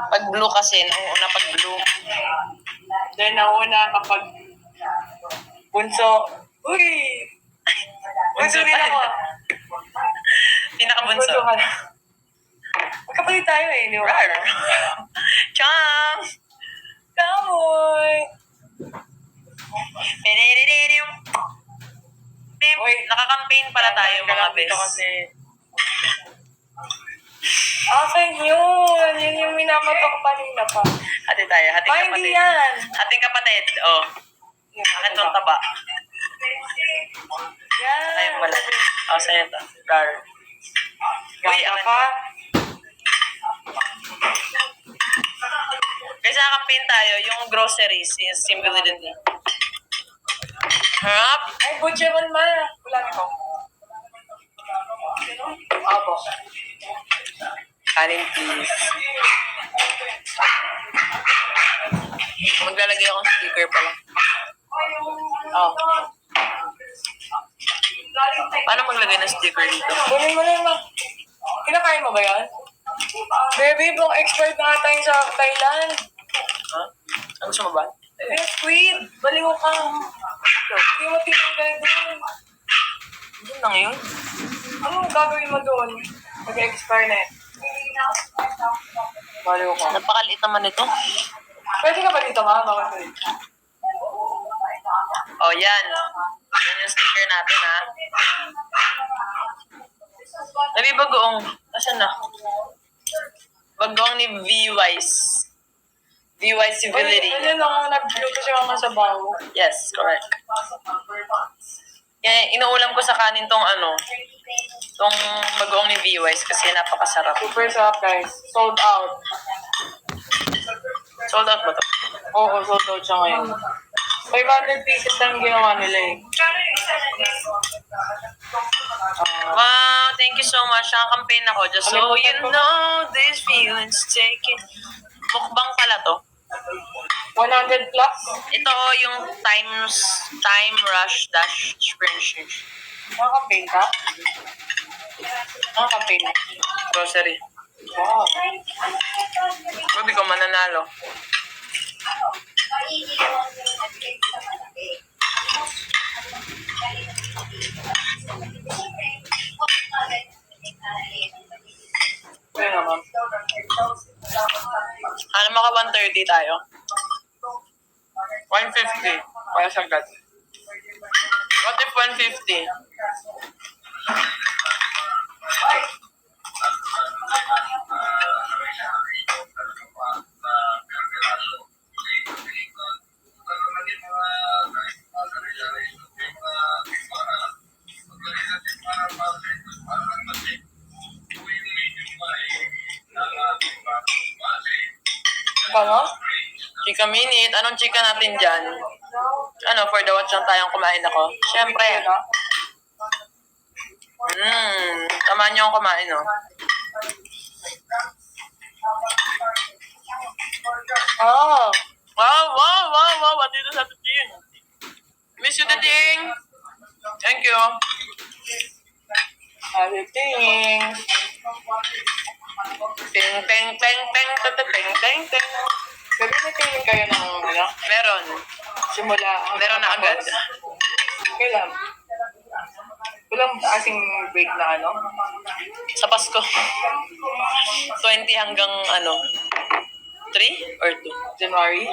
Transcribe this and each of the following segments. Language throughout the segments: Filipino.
Pag blue kasi, nauuna pag blue. Then, nauna kapag bunso. Uy! Bunso din ako. Pinakabunso. Bunso ka na. Magkapalit tayo eh, di ba? Rar! Chang! Kamoy! Uy, naka-campaign pala tayo mga bes. Kasi... Akin yun! Yun yung minamatok kanina pa. Hati tayo, hating Ay, kapatid. hindi yan! Hating kapatid, oh. Bakit itong taba? Yan! Ayun pala. Oh, sa'yo to. Rar. Uy, Ganda akin. ka. Kasi naka-campaign tayo, yung groceries is simply din. Harap! Ay, butcheron ma. Wala nito. Abo. Kanin, please. Maglalagay akong sticker pala. Oh. Paano maglagay ng sticker dito? Kunin mo na yun, ma. Kinakain mo ba yan? Baby, bang expert na tayo sa Thailand. Ha? Ang gusto mo ba? Kaya squid. Baliw ka. Hindi mo tinanggal doon. Doon lang yun. Ano gagawin mo doon? Mag-expire na eh. Baliw ka. Napakaliit naman ito. Pwede ka ba dito, ma? Bakit ba dito? Oh, yan. Yan yung sticker natin, ha? Nabi bagoong. Asan na? Bagoong ni V-Wise. V-Wise Civility. Ano lang, nag-blue siya mga sa bawo. Yes, correct. Kaya inuulam ko sa kanin tong tong bagoong ni V-Wise kasi napakasarap. Super sarap, guys. Sold out. Sold out ba to? Oo, sold out siya ngayon. 500 pieces lang ginawa nila eh. Wow, thank you so much. Naka-campaign ako. Just so you know, this feeling's taking. Mukbang pala to. 100 plus? Ito yung time rush dash spreadsheet. Naka-campaign ka? Naka-campaign na. Grocery. Wow. Hindi ko mananalo. Kaya naman. Ano maka 130 tayo? 150. Para sagad. What if 150? Ano? Chika minute. Anong chika natin dyan? For the watch lang tayong kumain ako. Siyempre. Tama niyo akong kumain, no? Oh. Wow. Andito sa Titing. Miss you, Titing. Thank you. Editing. Ting. Gabi na tingin kayo ng Meron. simula. Meron na agad. Kailan? Walang asing break na Sa Pasko. 20 hanggang 3 or 2? January?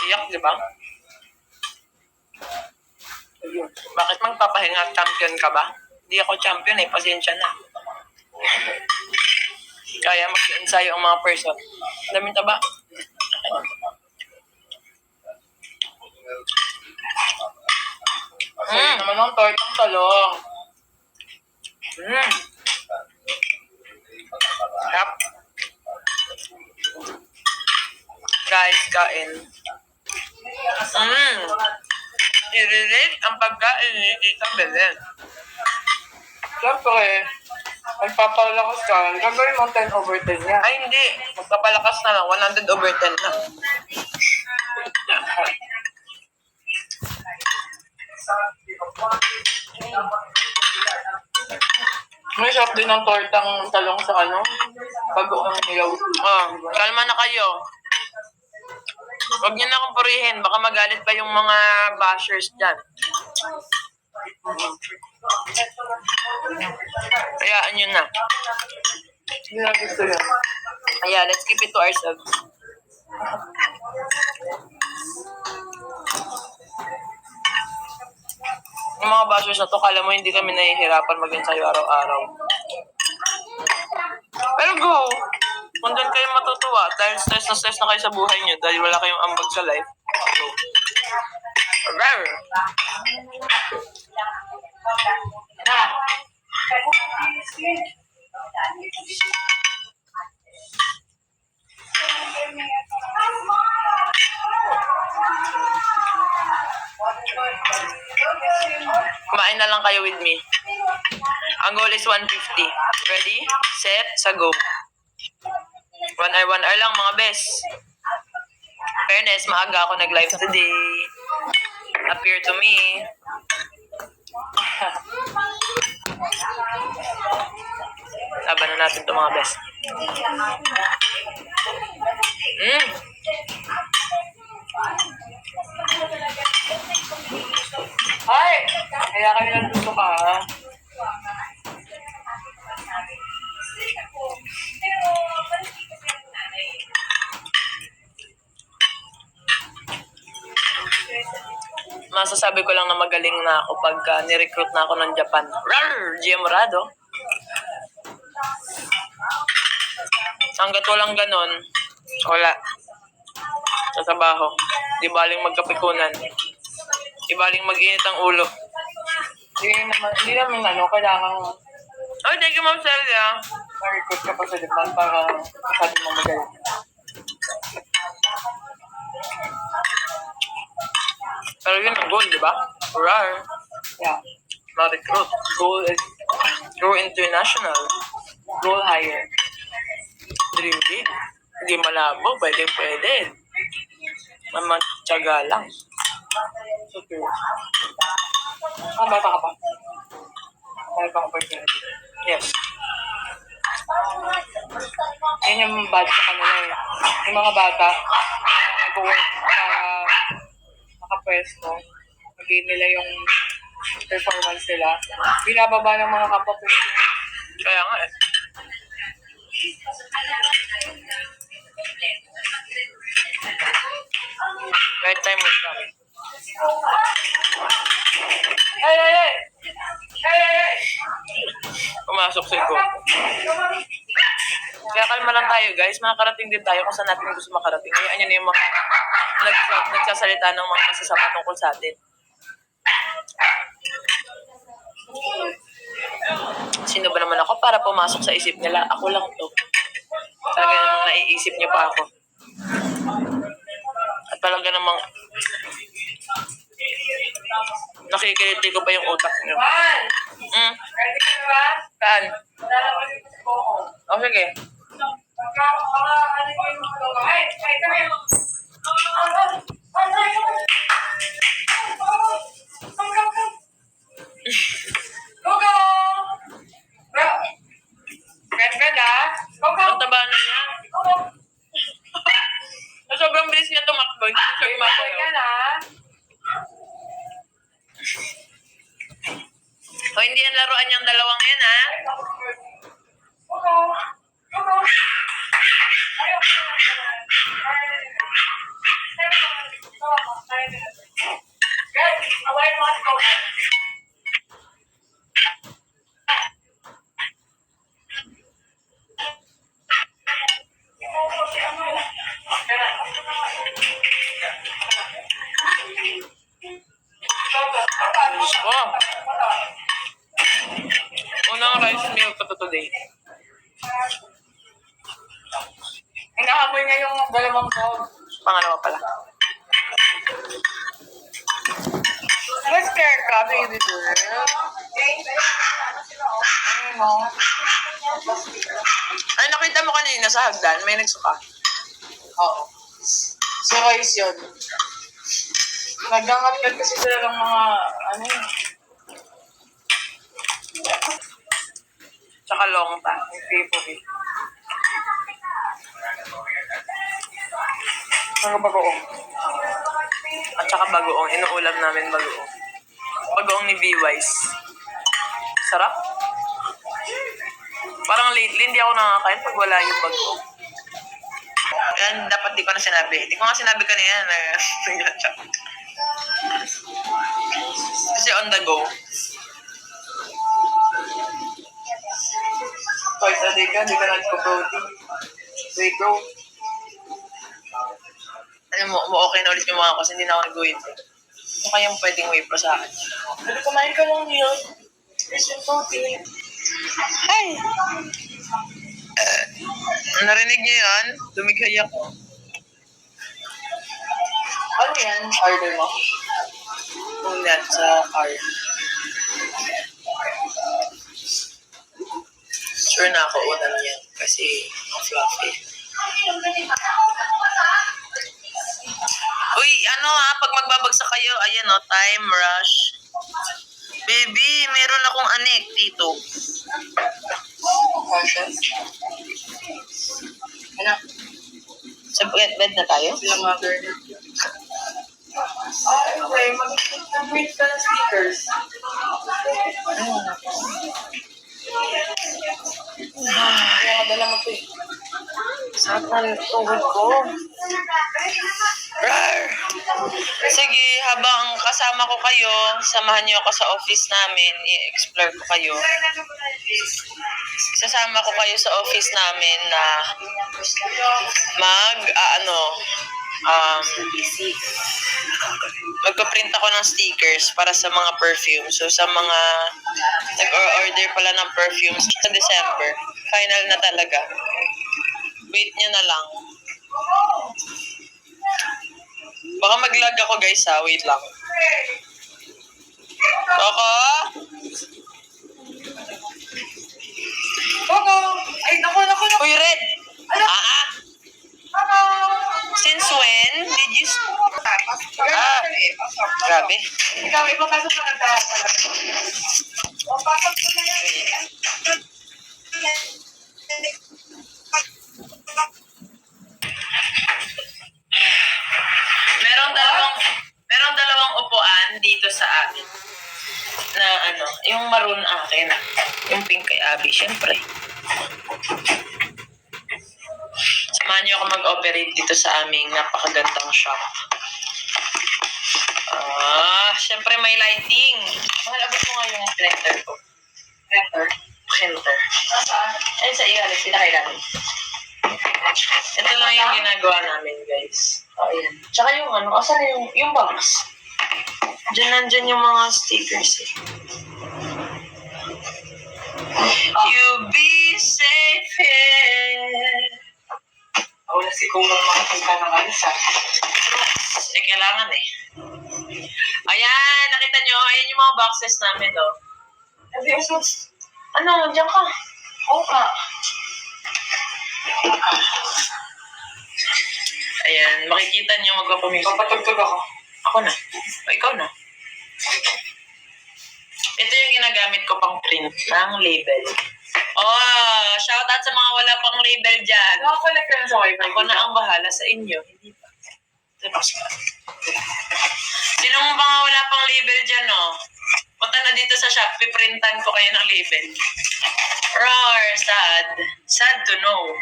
Iyak, di ba? Ayun. Bakit magpapahinga? Champion ka ba? Hindi ako champion eh. Pasensya na. Kaya mag-ensayo ang mga person. Daming taba. Sa'yo naman ang tortang talong. Yep. Guys, kain. I-relate ang pagkain ni Tita Belen. Siyempre, magpapalakas ka. Gagawin mo 10/10 yan. Ay, hindi. Magpapalakas na lang. 100/10 na. May shop din ng tortang talong sa ano, bagoong nilaw. Oh, kalma na kayo. Huwag niyo na akong purihin. Baka magalit pa yung mga bashers dyan. Hayaan nyo na. Hindi na gusto yan. Yeah, let's keep it to ourselves. Yung mga bashers na to, kala mo hindi kami nahihirapan mag-ensayo araw-araw. Pero go! Kung doon kayo matutuwa, dahil stress na kayo sa buhay nyo, dahil wala kayong ambag sa life, go. Rar! Kumain na lang kayo with me. Ang goal is 150. Ready? Set? Sa go. 1 hour lang mga bes. Fairness, maaga ako nag-live today. Appear to me. Laban na natin to mga bes. Ay! Kaya kami lang gusto ka. Masasabi ko lang na magaling na ako pagka ni-recruit na ako ng Japan. Rar! GM Rado. Hanggat walang ganon, wala. Sa trabaho. Di baling magkapikunan. Di baling mag-init ang ulo. Hindi naman kailangan Oh, thank you, Ma'am Celia. ma-recruit ka pa sa Japan para masyado mo magaling. Pero yun ang goal, di ba? Rar. Yeah. Ma-recruit. Goal is Go international. goal higher. Dream big. Hindi malabo. Pwede. Mamatyaga lang. So true. Bata ka pa. Dahil pang opportunity. Yes. Yan yung bad sa kanila eh. Yung mga bata, nag-work para makapwesto. Magiging nila yung performance nila. Binababa ng mga kapapwesto. Kaya nga eh. Right time will come. Ay! Pumasok si Go. Kaya kalma lang tayo guys. Makakarating din tayo kung saan natin gusto makarating. Ngayon yun yung mga nagsasalita ng mga masasama tungkol sa atin. Sino ba naman ako para pumasok sa isip nila? Ako lang to. Talaga namang naiisip niyo pa ako. At talaga namang nakikiliti ko pa yung utak niyo. Man! Ready ka na ba? Saan? Lalaman ko sa Coco. O sige. Ay, kami. Coco! Bro! Red ah? Coco! Ang taba na niya. Sobrang bilis niya tumakbo. Hindi siya Ay, gumagalaw. ka na. O hindi yan laruan niyang dalawang yan ha. Coco! Coco! Ayaw ko na. Guys, away mo si Coco. Oh, unang rice meal ko to today. Hinahamoy niya yung dalawang dog. Pangalawa pala. Let's care ka, baby girl. Ano? Ay, nakita mo kanina sa hagdan, may nagsuka. Oo. Si Royce yun. Nagangapit kasi sila ng mga, Tsaka longta. Yung favorite. Ang bagoong. At saka bagoong. Inuulam namin bagoong. Bagoong ni V-Wise. Sarap. Parang lately, hindi ako nakakain pag wala yung bagoong. Yan, dapat di ko na sinabi. Di ko nga sinabi kanina na kasi on the go. Twice a day ka, hindi ka nagpo-protein. Whey bro. Ano mo, okay na ulit yung mga kasi hindi na ako nag-wait. Ano kayang pwedeng wait pa sa akin? Pero kumain ka lang yun. There's yung protein. Hi! Narinig niyo yan? Dumighay ako. Ano yan? Order mo? Ulat sa car. Sure na ako unan yan kasi ang fluffy. Uy, ano ha, pag magbabagsak kayo, ayan o, time rush. Baby, meron akong anik dito. Fashion. Ano? Sa bed na tayo? Silang mother. Okay. Mag-print ka ng stickers. Kaya madala mo ito eh. Sarap na tuhod ko. Rar! Sige, habang kasama ko kayo, samahan niyo ako sa office namin, i-explore ko kayo. Sasama ko kayo sa office namin na magpa-print ako ng stickers para sa mga perfume. So, sa mga nag-order pala ng perfumes sa December, final na talaga. Wait nyo na lang. Baka mag-lag ako guys ha, wait lang. Coco? Coco! Ay, naku! Uy, Red! Ah? Since when did you... Grabe. Ikaw, ipapasok na ng tawa pala. O, pasok ko na yan. Merong dalawang upuan dito sa amin. Na yung maroon akin. Yung pink kay Abby, syempre. Samahan niyo ako mag-operate dito sa aming napakagandang shop. Syempre may lighting. Mahal, abot mo nga yung printer ko. Printer. Ayun sa iyo, Alex, pinakailangan. Ito lang yung ginagawa namin, guys. Ayan. Tsaka yung asan na yung box? Nandyan yung mga stickers eh. You be safe here. Wala si Kung makapunta ng alis ha. Kailangan eh. Ayan, nakita nyo? Ayan yung mga boxes namin, oh. Diyan ka. Oo ka. Ayan, makikita nyo magpapamusik. Papatugtog ako. Ako na. O, ikaw na. Ito yung ginagamit ko pang print ng label. Oh, shoutout sa mga wala pang label dyan. Nakakonect ka na sa wifi. Ako na ang bahala sa inyo. Hindi pa. Tapos ka. Sino mo mga wala pang label dyan, oh? Punta na dito sa shop, piprintan ko kayo ng label. Roar, sad. Sad to know.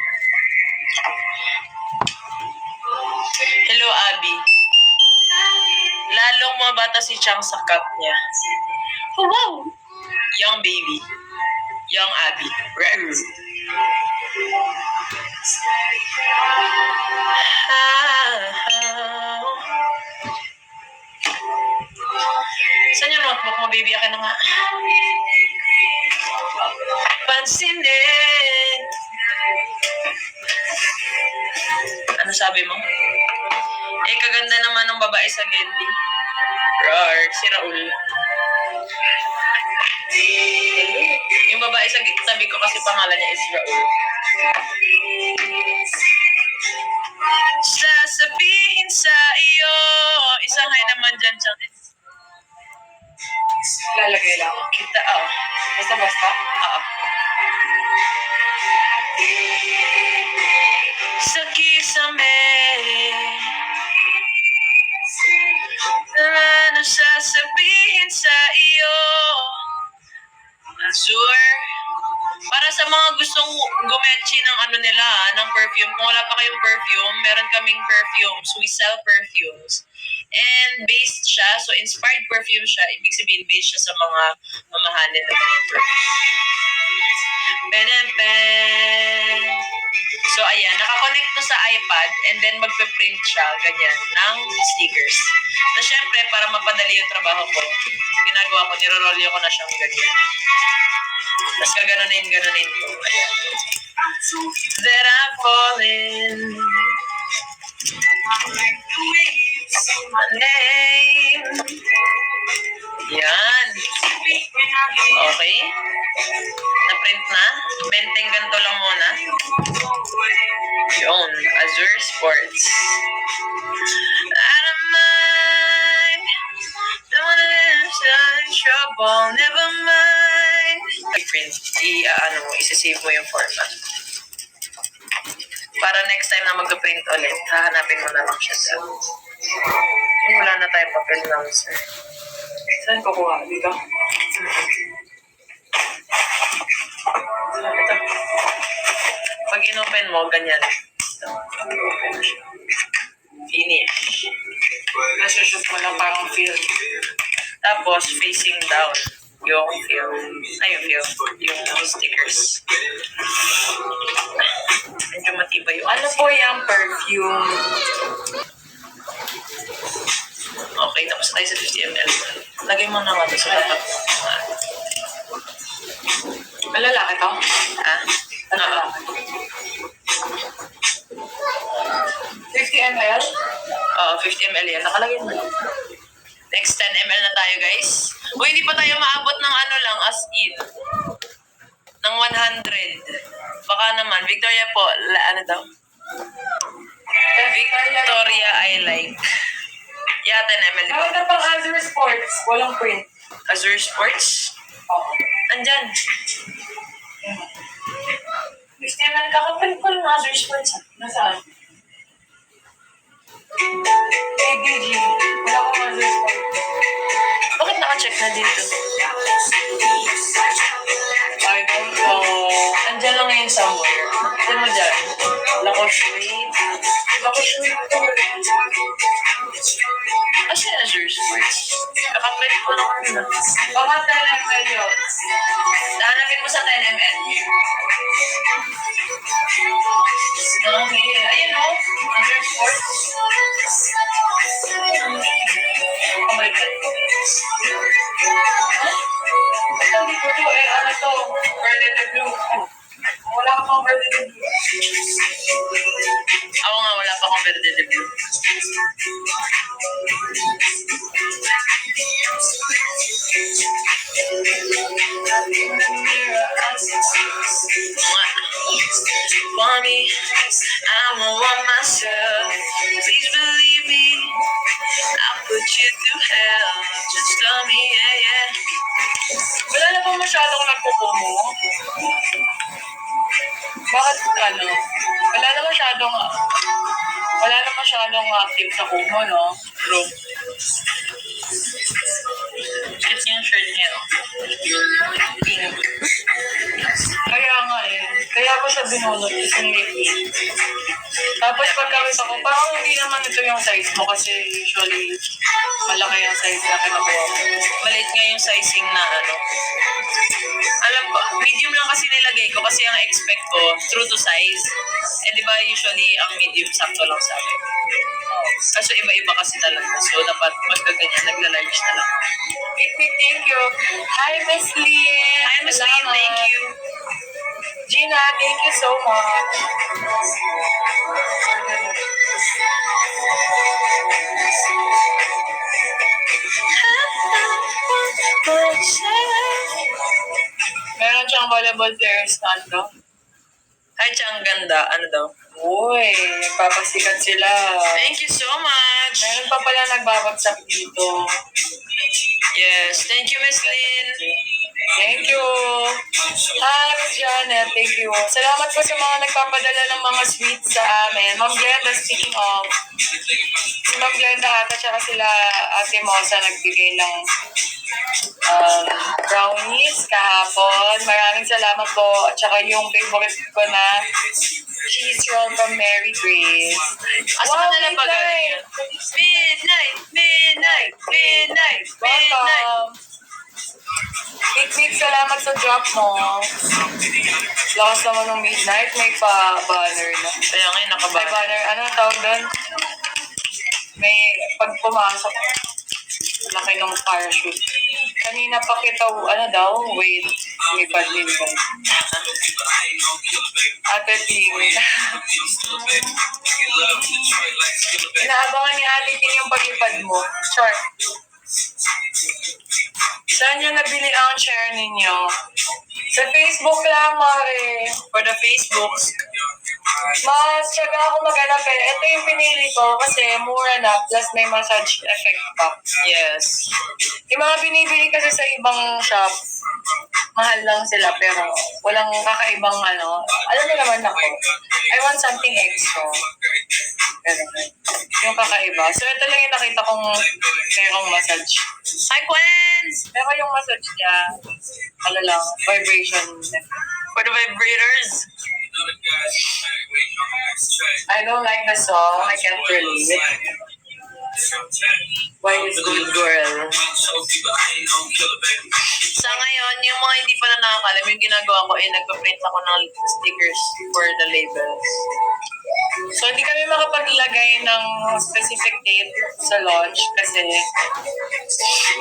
Hello, Abby. Lalong mga bata si Chang sa cup niya. Oh, wow! Young baby. Young Abby. Rawr. Saan yung notebook mo, baby? Akin na nga. Pansinin. Ano sabi mo? Kaganda naman ng babae sa Gedli. Roar, si Raul. Yung babae sa tabi ko kasi pangalan niya is Raul. Sasabihin sa iyo, isang hay naman dyan, Chakis. Lalagay lang. Kita, Basta-basta? Oo. gumetchi ng ano nila, ng perfume. Kung wala pa kayong perfume, meron kaming perfumes. We sell perfumes. And based siya, so inspired perfume siya. Ibig sabihin, based siya sa mga mamahalin na mga perfume. Pen and pen. So, ayan, nakakonect to sa iPad and then magpe-print siya, ganyan, ng stickers. So, syempre, para mapadali yung trabaho ko, ginagawa ko, nirorolyo ko na siyang ganyan. Tapos gaganunin ko. Ayan. That I'm falling. My name. Yan. Okay. Na-print na. Benteng ganito lang muna. Yun. Azure Sports. Out of mind. Don't wanna in trouble. Never mind. I-print. Isa-save mo yung format. Para next time na mag-print ulit, hahanapin mo na lang siya sa... Wala na tayong papel na, sir. Saan ko kuha? Dito? Ito. Pag inopen mo, ganyan. Finish. Nasushoot mo lang parang feel. Tapos, facing down. Yung stickers. Medyo matibay yung... Ano po yung perfume? Okay, tapos tayo sa 50 ml. Lagay mo na nga ito sa tapat. Malalaki to? Ha? Oo. 50 ml? Oo, 50 ml yan. Nakalagay mo. Next 10 ml na tayo, guys. Uy, hindi pa tayo maabot ng ano lang, as in. Ng 100. Baka naman. Victoria po, ano daw? Victoria I like. Yeah, 10 ml. Ano na pang Azure Sports? Walang print. Azure Sports? Oo. Andyan. 50 ml kakapalit ko ng Azure Sports. Nasaan? ABG. Wala akong Azure Sports. Bakit naka-check na dito? I don't know. Andyan lang ngayon somewhere. Andyan mo dyan. Lacoste. Lacoste. Kasi Azure Sports. Kakapalit ko lang ano na. Baka 10 ml yun. Hanapin mo sa 10 ml. Ayun o. Azure Sports. Oh my God. Ito, hindi ko to. Ano to? Verde de Blue. Wala akong Verde de Blue. Ako nga, wala pa akong Verde de Blue. Mommy, I won't want myself. Please believe me, I'll put you through hell. Just tell me, yeah. Wala na ba masyadong nagpupumo? Bakit ano? Wala na masyadong active sa kumo, no? Bro. Cute yung shirt niya. Pink. Kaya nga eh. Kaya ako siya binunod kasi lately. Tapos pagkakita ko, parang hindi naman ito yung size mo kasi usually malaki yung size na kinukuha mo. Maliit nga yung sizing na ano. Alam ko, medium lang kasi nilagay ko kasi ang expect ko, true to size. Eh di ba usually ang medium sakto lang sa akin. Kaso iba-iba kasi talaga. So dapat magkaganyan, nagla-large na lang. Thank you. Hi, Miss Lynn. Hi, Miss Lynn, thank you. Gina, thank you so much. Meron siyang volleyball players na ano. Ay, ang ganda. Ano daw? Uy, nagpapasikat sila. Thank you so much. Meron pa pala nagbabagsak dito. Yes, thank you, Miss Lynn. Thank you. Hi, Miss Janet. Thank you. Salamat po sa mga nagpapadala ng mga sweets sa amin. Ma'am Glenda, speaking of, si Ma'am Glenda ata tsaka sila Ate Mosa nagbigay ng brownies kahapon. Maraming salamat po. At saka yung favorite ko na cheese roll from Mary Grace. Asa ka na lang ba galing yun? Midnight. Welcome. Big salamat sa drop mo. Lakas naman ng midnight. May pa-banner na. Kaya ngayon May nakabahan. banner. Ano tawag doon? May pag pumasok. Laki ng parachute. Kanina pa kita, ano daw? Wait. May badminton. Ate Ting. Inaabangan ni Ate Ting yung paglipad mo. Sure. Saan nyo nabili ang chair ninyo? Sa Facebook lang, Mare. For the Facebooks, Mas tsaga ako maghanap eh. Ito yung pinili ko kasi mura na plus may massage effect pa. yes. Yung mga binibili kasi sa ibang shop, mahal lang sila pero walang kakaibang ano. Alam mo naman ako, I want something extra. Pero, yung kakaiba. So ito lang yung nakita kong merong massage. Hi, Quens! Pero yung massage niya, ano lang, vibration effect. For the vibrators. I don't like the song. I can't relate. Why is Good girl. Sa ngayon, yung mga hindi pa na nakakalam, yung ginagawa ko ay nagpa-print ako ng stickers for the labels. So, hindi kami makapaglagay ng specific date sa launch kasi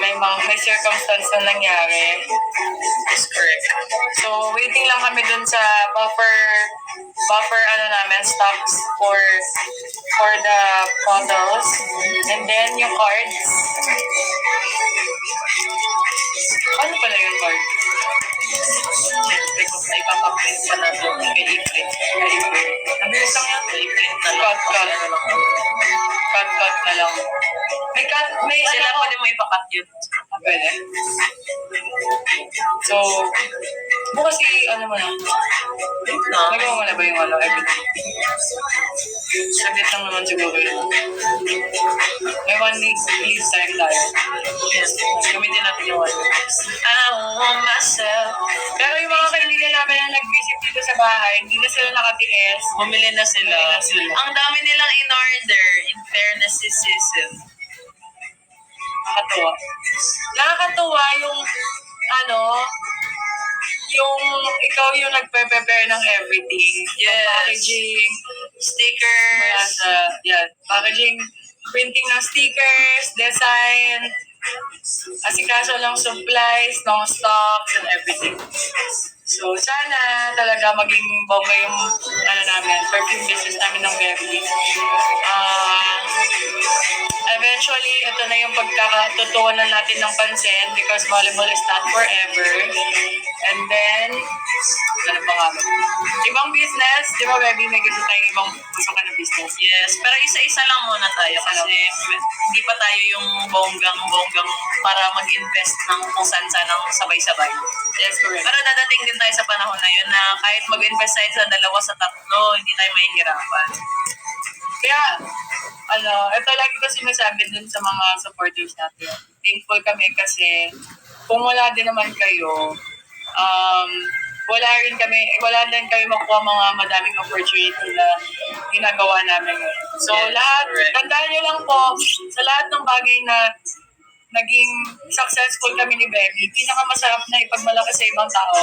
may circumstance na nangyari. That's correct. So, waiting lang kami dun sa buffer ano namin, stocks for the bottles. And then, yung cards. Ano pala yung card? Siyempre, kung sa ipapaprint pa natin, kay i-print. Nabilis lang yan. I-print na lang. Cut. Ano lang. Cut na lang. May Sila ano, pwede mo ipakat yun. pwede. So, bukas ano mo na? No. Nagawa mo na ba yung ano, everything? Saglit lang naman siguro yun. May 1 week leave time tayo. Yes. Gamitin natin yung one. I want myself. Pero yung mga kaibigan namin na nag-visit dito sa bahay, hindi na sila nakatiis. Bumili na sila. Bumili na sila. Ang dami nilang in-order. In fairness si Sisil. Nakakatuwa. Nakakatuwa yung, yung ikaw yung nagpe-prepare ng everything. Yes. Yung packaging, Stickers. packaging, printing ng stickers, design, asikaso lang supplies, ng stocks, and everything. So, sana talaga maging bongga yung perfume business namin ng Beverly. Eventually, ito na yung pagkakatutunan natin ng pansin because volleyball is not forever. And then, ano pa nga ba? Ibang business, di ba, baby, may gusto tayong ibang gusto ka na business. Yes, pero isa-isa lang muna tayo kasi hindi pa tayo yung bonggang para mag-invest ng kung saan-saan ng sabay-sabay. Yes, correct. Pero dadating din tayo sa panahon na yun na kahit mag-invest tayo sa 2 sa 3, hindi tayo mahihirapan. Kaya, ito lagi ko sinasabi dun sa mga supporters natin. Thankful kami kasi kung wala din naman kayo, wala din kami makuha mga madaming opportunity na ginagawa namin. So, Yes, lahat, correct. tandaan nyo lang po, sa lahat ng bagay na naging successful kami ni Becky, pinakamasarap na ipagmalaki sa ibang tao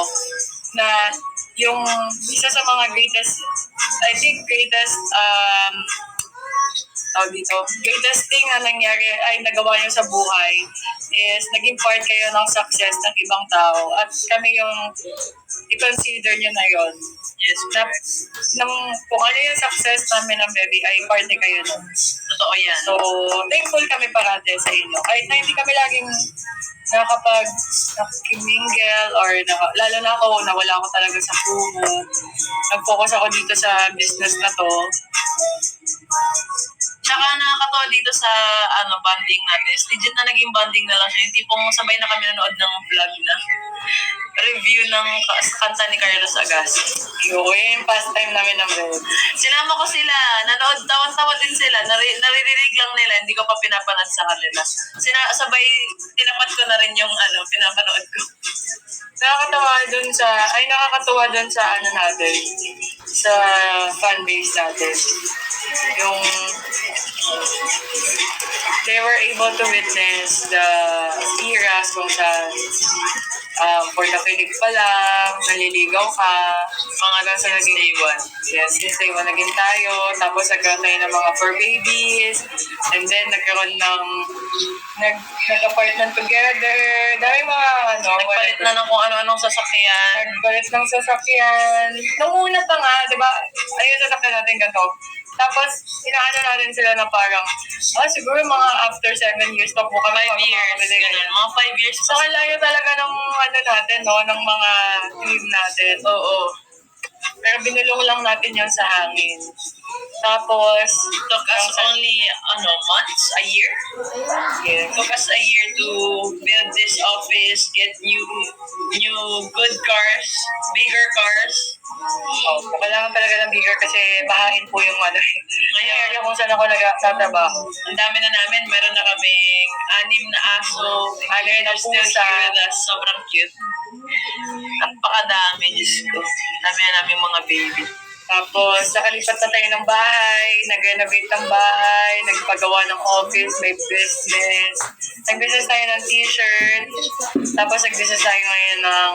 na yung isa sa mga greatest greatest thing na nangyari ay nagawa niyo sa buhay is naging part kayo ng success ng ibang tao at kami yung i-consider niyo na yon. Yes, Na, kung ano yung success namin ng Baby ay parte kayo nun. totoo yan. So, thankful kami parate sa inyo. Kahit na hindi kami laging nakimingle or lalo na ako, nawala ako talaga sa puno. Nag-focus ako dito sa business na to. Tsaka nakakatawa dito sa bonding natin. Legit na naging bonding na lang siya. Yung tipong sabay na kami nanood ng vlog na review ng kanta ni Carlos Agassi. Yung pastime namin ng Red. Sinama ko sila. Nanood, tawan-tawa din sila. Naririnig lang nila. Hindi ko pa pinapanood sa kanila. Sabay, tinapat ko na rin yung pinapanood ko. Nakakatawa dun sa natin, sa fanbase natin. Yung they were able to witness the eras kung saan for the Philip pa lang, naliligaw ka, mga hanggang sa naging Day one. Yes, since day one naging tayo, tapos nagkaroon tayo ng mga fur babies, and then nagkaroon ng nag-apartment together, dami mga Nagpalit na ng kung ano-anong sasakyan. nagpalit ng sasakyan. Nung una pa nga, di ba, ayun sasakyan natin ganito. Tapos, inaano natin sila na parang, siguro mga after 7 years pa po kami. 5 years. Ganun. Mga 5 years. So, ang layo talaga ng natin, no? Ng mga dream natin. Oo. Pero binulong lang natin yun sa hangin. Tapos, Took us only, months? A year? yeah. Took us a year to build this office, get new good cars, bigger cars. Kailangan talaga ng bigger kasi bahain po yung yung area kung saan ako nagtatrabaho. Ang dami na namin. Meron na kaming 6 na aso. 6 na Still pusa. here with us. Sobrang cute. Napakadami, Diyos ko. Dami na namin mga baby. Tapos, nakalipat na tayo ng bahay, nag-renovate ng bahay, nagpagawa ng office, may business. Nag-business tayo ng t-shirt. Tapos, nag-business tayo ngayon ng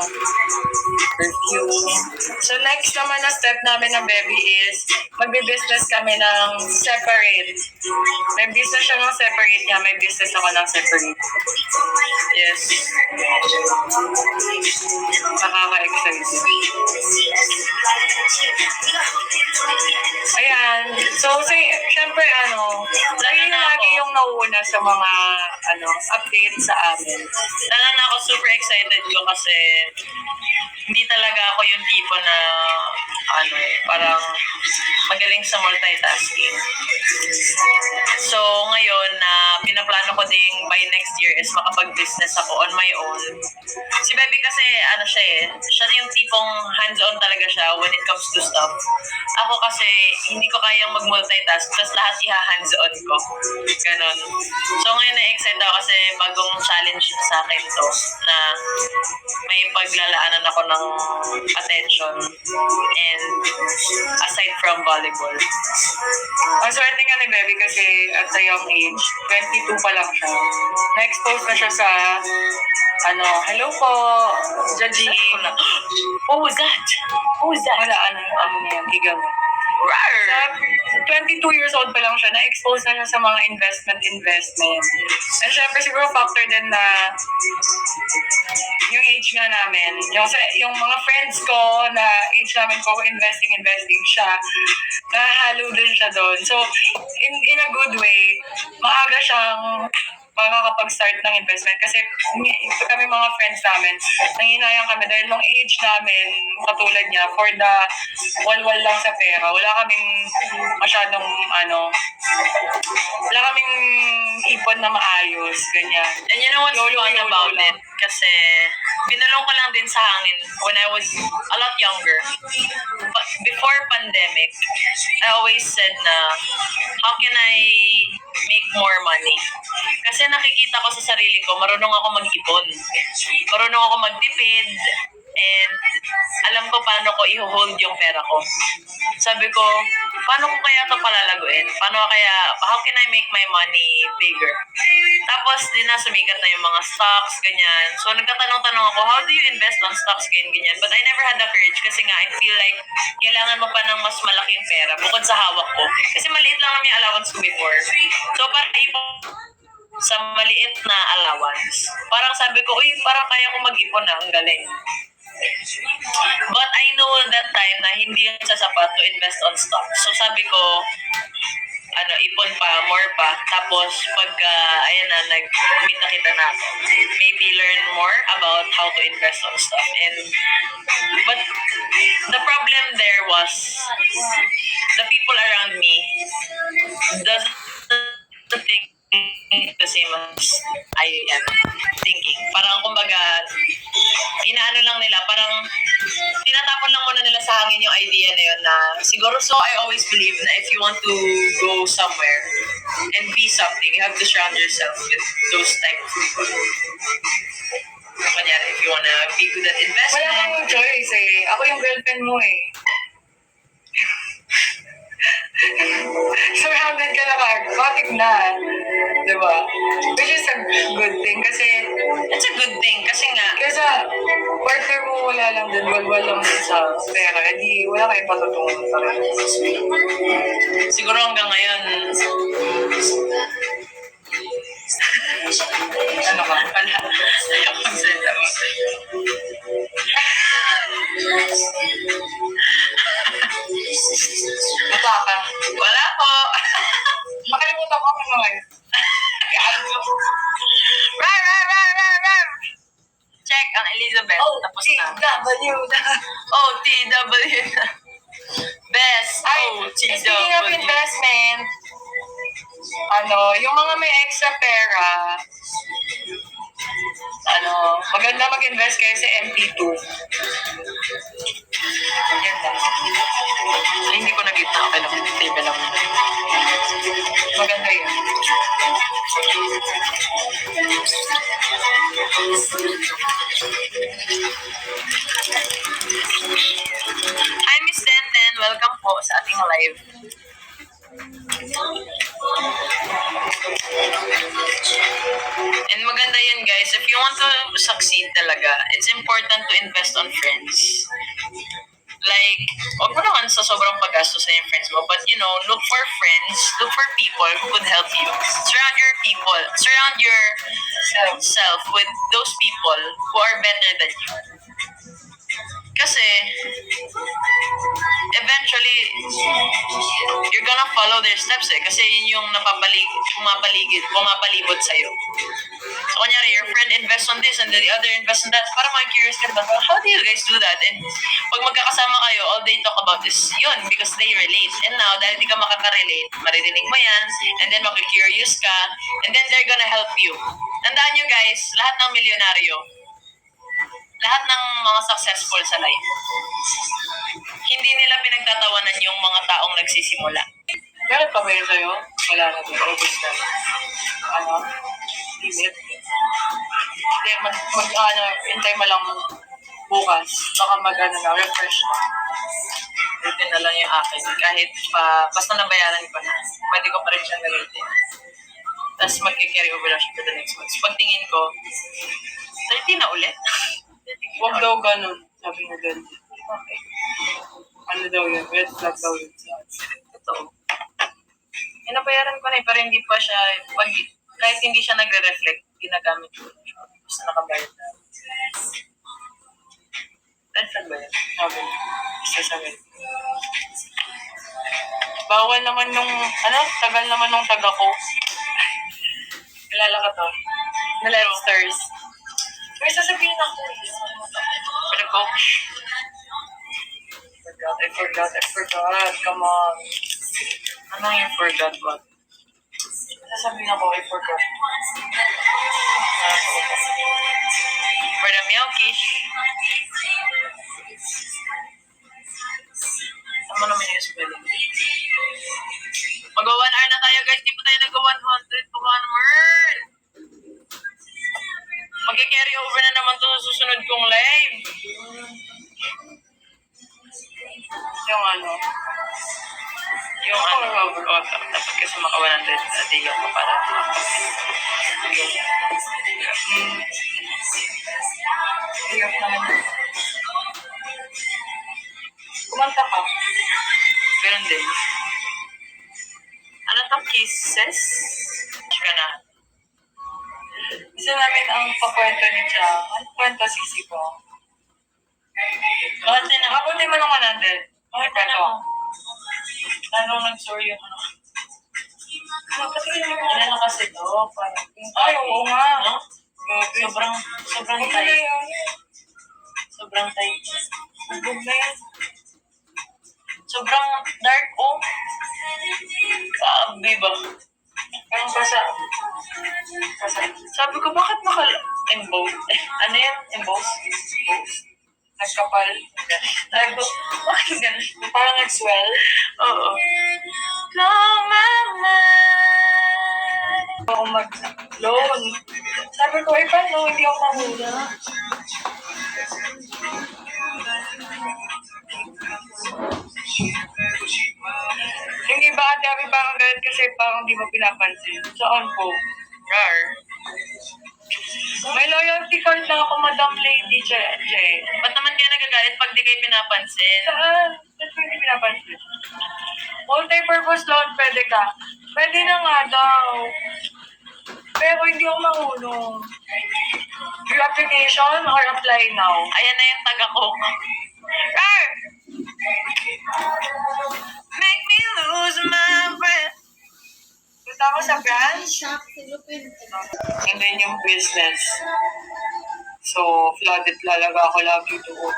perfume. So, next naman na step namin ng baby is magbe-business kami ng separate. May business siya ng separate niya, may business ako ng separate. Yes. Nakaka-excited. Ayan. So, syempre, lagi yung nauuna sa mga, updates sa amin. Lalo na ako super excited ko kasi hindi talaga ako yung tipo na parang magaling sa multitasking. So, ngayon na pinaplano ko ding by next year is makapag-business ako on my own. Si Bebe kasi, siya yung tipong hands-on talaga siya when it comes to stuff. Ako kasi, hindi ko kayang mag-multitask, tapos lahat iha-hands-on ko. Ganon. So, ngayon na-excite ako kasi bagong challenge sa akin to, na may paglalaanan ako ng attention and aside from volleyball. Ang swerte nga ni Bebe kasi at a young age, 22 pa lang siya. Na-expose na siya sa, hello po, Jaji. What was that? What was that? Wala, niya, higaw. Rawr! Sa 22 years old pa lang siya, na-expose na siya sa mga investment. And syempre siguro factor din na yung age nga namin, yung mga friends ko na age namin ko, investing siya, nahalo din siya doon. So, in a good way, maaga siyang makakapag-start ng investment kasi kami mga friends namin, nanginayang kami dahil nung age namin, katulad niya, for the walwal lang sa pera. Wala kaming masyadong, wala kaming ipon na maayos, ganyan. And you know what's Yolo fun about lang. it? Kasi binulong ko lang din sa hangin when I was a lot younger. But before pandemic, I always said na, how can I make more money? Kasi nakikita ko sa sarili ko, marunong ako mag-ipon. Marunong ako magtipid. And alam ko paano ko i-hold yung pera ko. Sabi ko, paano ko kaya ito palalaguin? How can I make my money bigger? Tapos, din na sumikat na yung mga stocks, ganyan. So, nagtatanong-tanong ako, how do you invest on stocks, ganyan? But I never had the courage kasi nga, I feel like kailangan mo pa ng mas malaking pera bukod sa hawak ko. Kasi maliit lang naman yung allowance ko before. So, parang sa maliit na allowance. Parang sabi ko, parang kaya ko mag-ipon na, ang galing. But I know that time na hindi yung sasapat to invest on stock. So sabi ko, ipon pa, more pa. Tapos nag-commit na kita na ako. Maybe learn more about how to invest on stock. But the problem there was the people around me doesn't the same as I am thinking. Parang kumbaga, inaano lang nila, parang tinatapon lang muna nila sa hangin yung idea na yun na siguro. So I always believe na if you want to go somewhere and be something, you have to surround yourself with those type of people. Kanyari, if you wanna be good at Wala investment, kang choice eh. Ako yung girlfriend mo eh. Surrounded ka na matik na. Diba? Which is a good thing kasi it's a good thing kasi nga, kasi partner mo wala lang din, walwal lang din sa pera. Hindi, wala kayong patutungan pa rin. siguro hanggang ngayon, Ano ka? wala. Ayaw magsalita mo. Bata ka. Wala po. Makalimutan ko ano ngayon. Rar, rar, rar, rar, rar. Check ang Elizabeth. Tapos na. T-W. Oh, TW na. Best. Ay, Oh, speaking of TW. investment, yung mga may extra pera, maganda mag-invest kayo sa MP2. Yan lang. Ay, hindi ko nakita. Okay lang. Table lang. Maganda yun. Hi, Miss Denten. Welcome po sa ating live. And maganda yun, guys. If you want to succeed talaga, it's important to invest on friends. Like, wag mo naman sa sobrang paggastos sa yung friends mo, but look for friends, look for people who could help you. Surround yourself with those people who are better than you. Kasi, eventually, you're gonna follow their steps eh. Kasi yun yung pumapalibot sa'yo. So, kunyari, your friend invests on this and the other invests on that. Parang mga curious ka ba, how do you guys do that? And pag magkakasama kayo, all they talk about is yun because they relate. And now, dahil di ka makaka-relate, maririnig mo yan, and then makikurious ka, and then they're gonna help you. Tandaan nyo guys, lahat ng milyonaryo, lahat ng mga successful sa life, hindi nila pinagtatawanan yung mga taong nagsisimula. Meron pa ba yun sa'yo? Wala na din. Obvious na. Limit. Hindi, hintay mo lang bukas. Baka refresh na. Ito na lang yung akin. Kahit basta nabayaran ko na, pwede ko pa rin siyang gamitin. Tapos mag-carry over lang siya to the next month. Pagtingin ko, 30 na ulit. Huwag daw ganun. Sabi mo ganun. Okay. Ano daw yun? Red flag daw yun. Totoo. Nabayaran ko na pero hindi pa siya, kahit hindi siya nagre-reflect, ginagamit ko na siya. Basta nakabayad na. Red flag ba yan? Sabi. Isa sabi. Bawal naman tagal naman nung taga ko. Kilala ka to? Na Lobsters. May sasabihin ako. Pero coach, I forgot. Come on. anong yung forgot what? Sasabihin ako, I forgot. For the milkish. Ano naman yung spelling? Mag-1 hour na tayo guys, di pa tayo nag-100 pa 1 word. Mag-carry over na naman to sa susunod kong live. Dapat kasi maka-100 sa day ako para Hirap naman. Kumanta ka. ganun din. Ano to? Kisses? Ka na. Gusto namin ang pakwento ni Cha. Ano kwento sisi ko? Bakit din ako? Abutin mo ng 100. Okay, kwento. Tanong nag-sorry yung ano. Ano na kasi to? Ay, oo nga. No? Sobrang tight. Sobrang tight. Bugog na yan. Sobrang dark, oh. Sabi ba? Ang kasa. Sabi ko, bakit naka-emboss? Ano yan? Emboss? Nagkapal. Sabi ko, bakit ganun? Parang nag-swell. Oo. Long mama. Ako mag-loan. Sabi ko, paano? Hindi ako mahula. Yung iba ate, abi parang ganun kasi parang di mo pinapansin. Saan po? Rar. May loyalty card na ako, Madam Lady Che. Ba't naman kaya nagagalit pag di kayo pinapansin? Saan? Ba't ko hindi pinapansin? Multi-purpose loan, pwede ka. Pwede na nga daw. Pero hindi ako marunong. Your application or apply now? Ayan na yung taga ko. Rar! Make me lose my breath. Punta ako sa branch. And then yung business. So, flooded talaga ako lagi doon.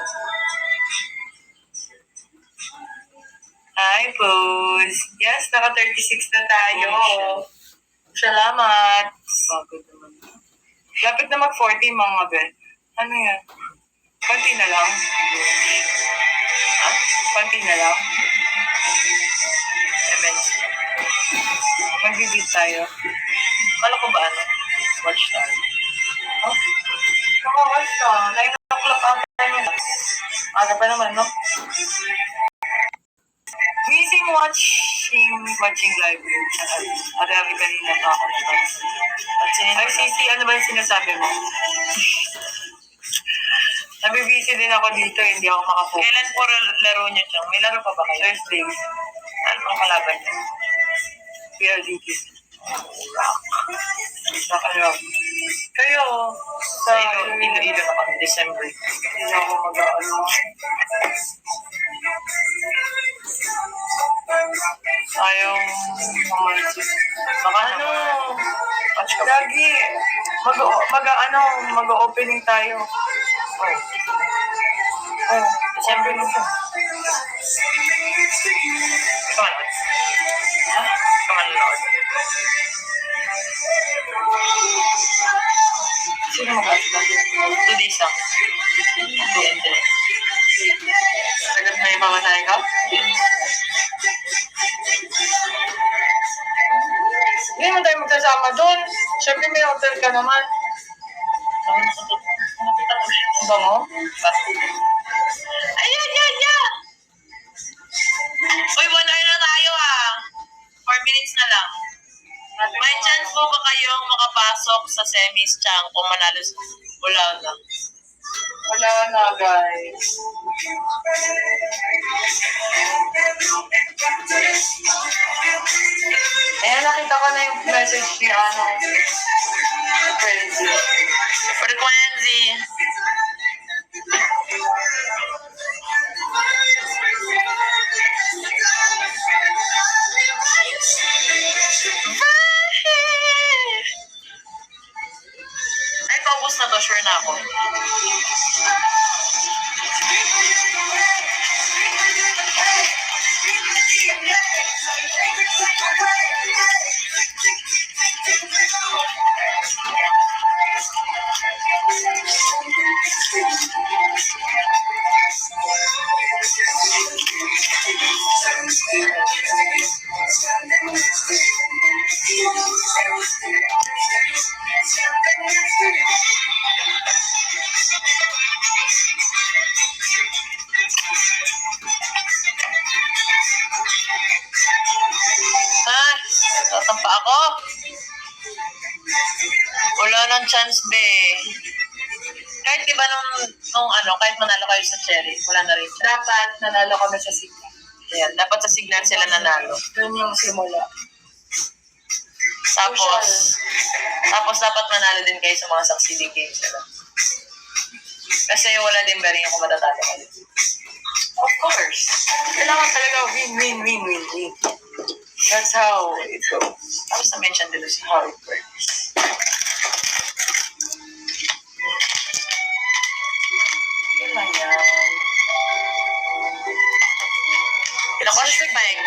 Hi, Puz. Yes, naka 36 na tayo. Salamat. Pagod naman. Lapit na mag-40 mga bet. Ano yan? Panty na lang? Panty na lang? Events. Magbibit tayo. Kala ko ba ano? Watch tayo. Oh? Nakawatch ka. 9 o'clock ang time. Aga pa naman, no? Watching live yun. At every kanina pa ako na Ay, Sisi, ano ba yung sinasabi mo? Nabibisi din ako dito, hindi ako makafocus. Kailan po laro niyo siyang? May laro pa ba kayo? Thursday. Ano ang kalaban niyo? PLDT. Nakalab. Kayo, Sa Iloilo na kami, December. hindi ako mag-ano. Ayaw mamansin. Baka Ano? Watch ka. Lagi. Mag-opening tayo. Oh. December na siya. Ikaw manood. Ha? Ikaw manood. Sino mag-asla? 2 days lang. 2 and 3. Sagat na yung mamatay ka? Hindi mo tayo magkasama doon. Siyempre may hotel ka naman. Ang bango? Ayan, yan, yan! Uy, 1 hour na tayo ah. 4 minutes na lang. May chance po ba kayong makapasok sa semis, Chang, kung manalo? Wala na. Wala na, guys. Ayan, nakita ko na yung message ni Frenzy. Frequency. Ay, paubos na to. Sure na ako. Ha? Tatampa ako? Wala nang chance, be. Kahit diba kahit manalo kayo sa Cherry, wala na rin. Dapat nanalo kami sa Sigma. Ayan, dapat sa Signal sila nanalo. Doon yung simula. Tapos dapat manalo din kayo sa mga succeeding games nila. Kasi wala din ba rin yung kung matatalo kayo. Of course. Kailangan talaga win. That's how it goes. Tapos na-mention din si How it works. Yun lang yan. Pinakosh Peg.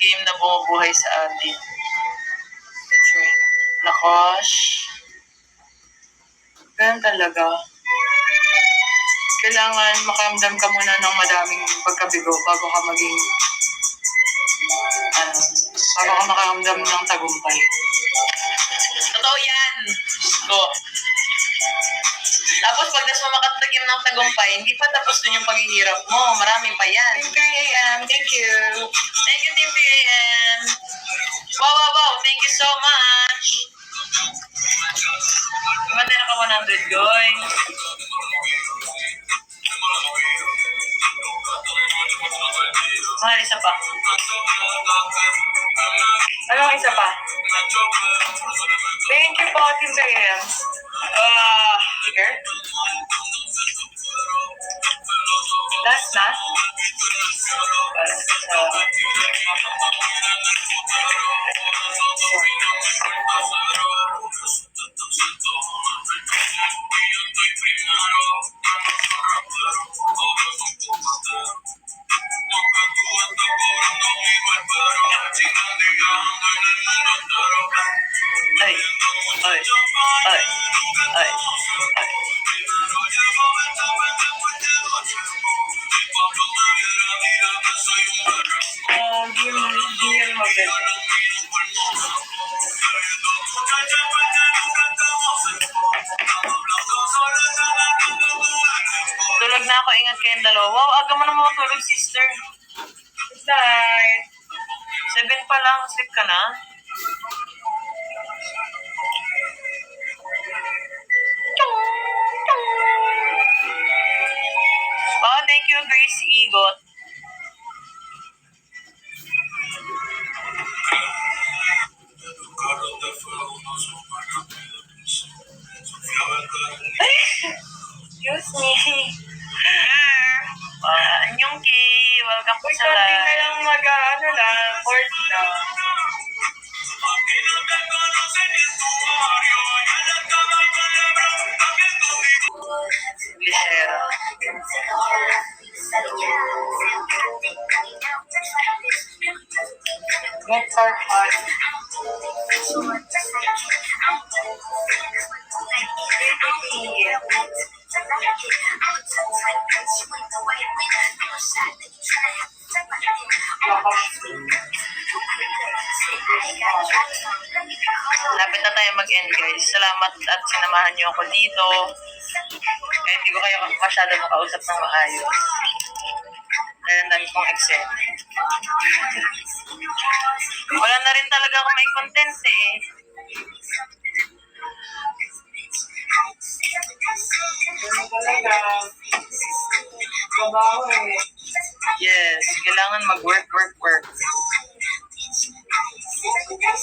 game na bumubuhay sa atin. That's right. Lakosh. Ganun talaga. Kailangan makaramdam ka muna ng madaming pagkabigo bago ka maging, bago ka makaramdam ng tagumpay. Totoo yan. Go. Tapos pagdas mo makatagim ng tagumpay, hindi pa tapos dun yung paghihirap mo. Marami pa yan. Team 3AM, thank you. Thank you, Team 3AM. Wow. Thank you so much. Matay na ka 100, Goy. Mahal, isa pa. Anong isa pa? Thank you po, Team 3AM. Here. Last na? Ay. Hindi yan maganda. Tulog na ako, ingat kayong dalawa. Wow, aga mo na matulog, sister. Good night. 7 pa lang, sleep ka na? Oh, thank you, Grace Igot. Excuse me. Anyong Ki, welcome po sa live. Kunti na lang fourth na. Lishera. Nectar Heart. Lapit na tayo mag-end, guys. Salamat at sinamahan niyo ako dito. Kaya hindi ko kayo masyado makausap ng maayos. Dahil ang dami kong excel. Wala na rin talaga akong may content eh. Yes, kailangan mag-work.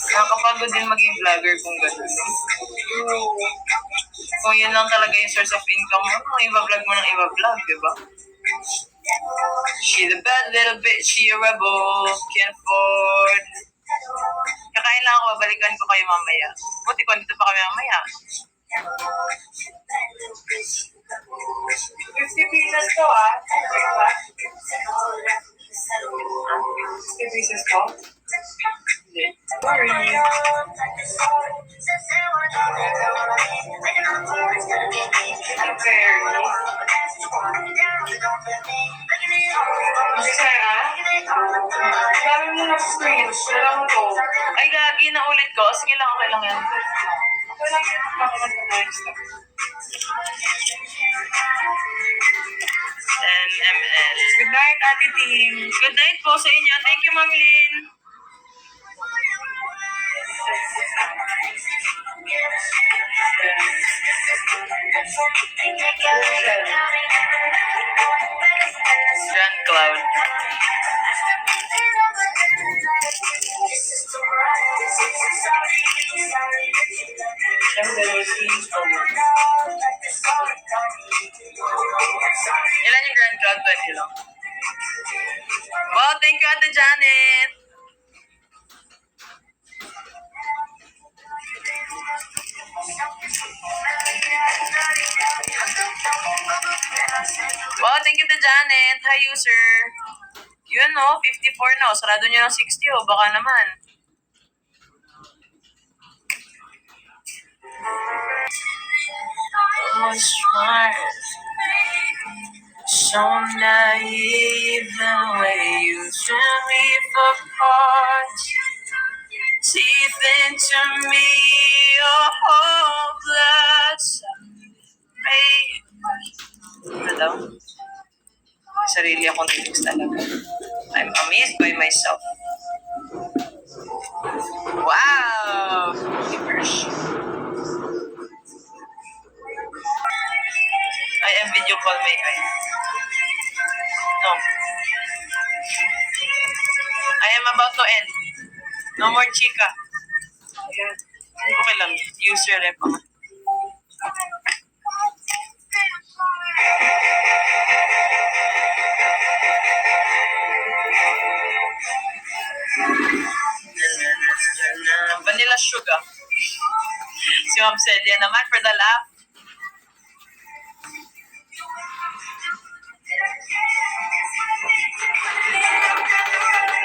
Nakakapagod din maging vlogger kung gano'n. Kung yun lang talaga yung source of income mo, iba-vlog mo ng iba-vlog, di ba? She the bad little bitch, she a rebel, can't afford. Kakain lang ako, babalikan ko kayo mamaya. Buti ko, dito pa kami mamaya. 50 pieces to ah. 50 pieces to? Hindi. Sorry. Dami mo na screen. Wala mo to. Ay, gagi na ulit ko. Sige lang, okay lang yan. Okay lang yan. Next. NMS. Good night, Ate Team. Good night po sa inyo. Thank you, Ma'am Lynn. Grand Cloud. Ilan yung Grand Cloud? 20 lang. Wow, thank you, Ate Janet. Wow, thank you to Janet. Hi, user. Yun, no? 54 na. Sarado niya ng 60, oh. Baka naman. Oh, smart. So naive the way you turn me for parts. Teeth into me, your whole blood. Ano daw? Sarili akong lyrics talaga. I'm amazed by myself. Wow! Universe. I am video call may I. No. I am about to end. No more chika. Ayan. Okay lang. Use your rep. Vanilla sugar. Si Ma'am Celia naman for the laugh.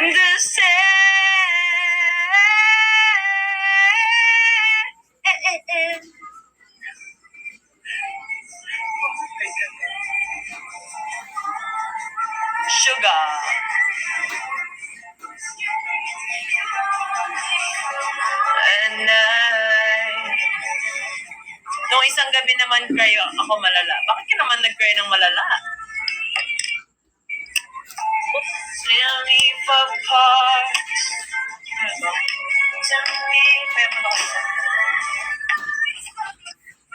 The same. Sugar. And nung isang gabi naman kayo, ako malala. Bakit ka naman nag-cry ng malala? Tell me apart. Tell me, may ba ako isa?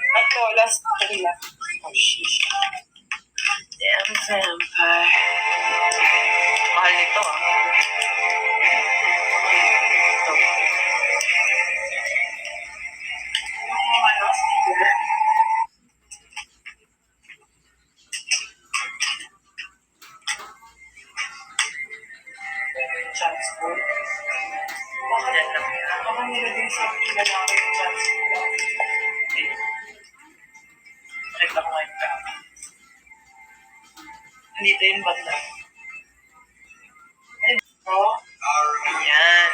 Tatlo, last 3 lang. Oh, sheesh. Damn vampire. Mahal nito, ah. Ito. Transport. Baka nilagay sa lalaki yung transport. Check ako ngayon ka. Dito yung banda. Oh, Yan.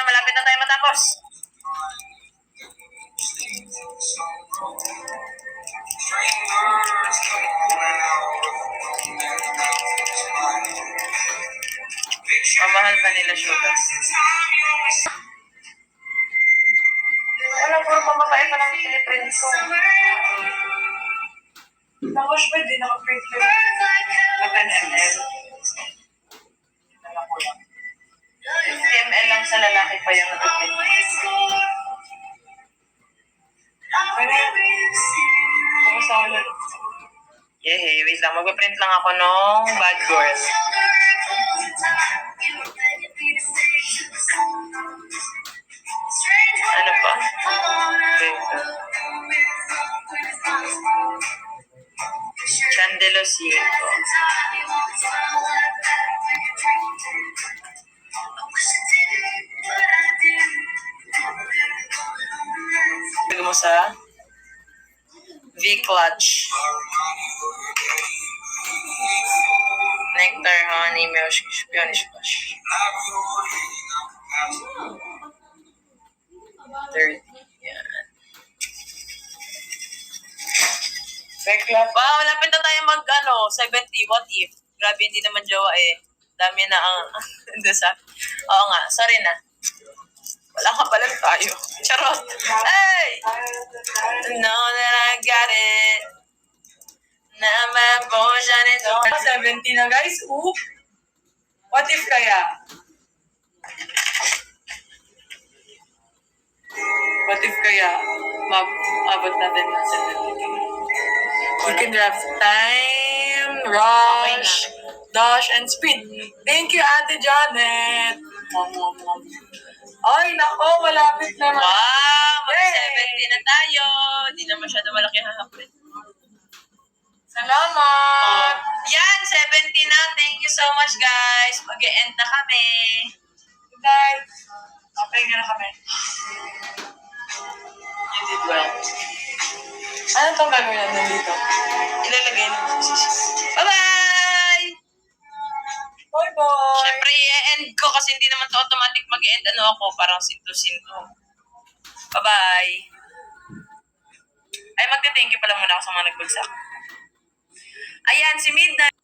Malapit na tayo matapos. Mamahal pa nila sugar. wala, puro pamatay pa lang piniprint ko. Tapos pwede naka-print ko. Na 10 ml. Alam ko lang. 50 ml lang sa lalaki pa yung nag-print. Pwede yan. Kumusta ulit? Yehey, wait lang. Mag-print lang ako nung Bad Girl. Ano pa? Wait. Chandelosito. Lagay mo sa V-Clutch. Nectar, honey, milk, Spanish blush. 30. Yan. Bekla. Wow, malapit na tayo 70. What if? Grabe, hindi naman jowa eh. Dami na ang, sa, oo nga, sorry na. Wala ka pala tayo. Charot. Hey! Know that I got it. Na maposya nito. 70 na guys. Oop. What if kaya? What if kaya abot natin ng 70? We can have time, rush, dash, and speed. Thank you, Ate Janet. Ay, nako, malapit na. Wow, Yay! mag-70 na tayo. Hindi na masyado malaki hahapin. Salamat! Yan, 70 na. Thank you so much, guys. Mag-e-end na kami. Good night. Okay, na kami. You did well. Ano tong gagawin natin dito? Ilalagay na sa sisi. Bye-bye! Bye-bye! Siyempre, i-end ko kasi hindi naman to automatic mag-end. Ano ako, parang sinto-sinto. Bye-bye! Ay, magte-thank you pala muna ako sa mga nagbagsak. Ayan, si Midnight.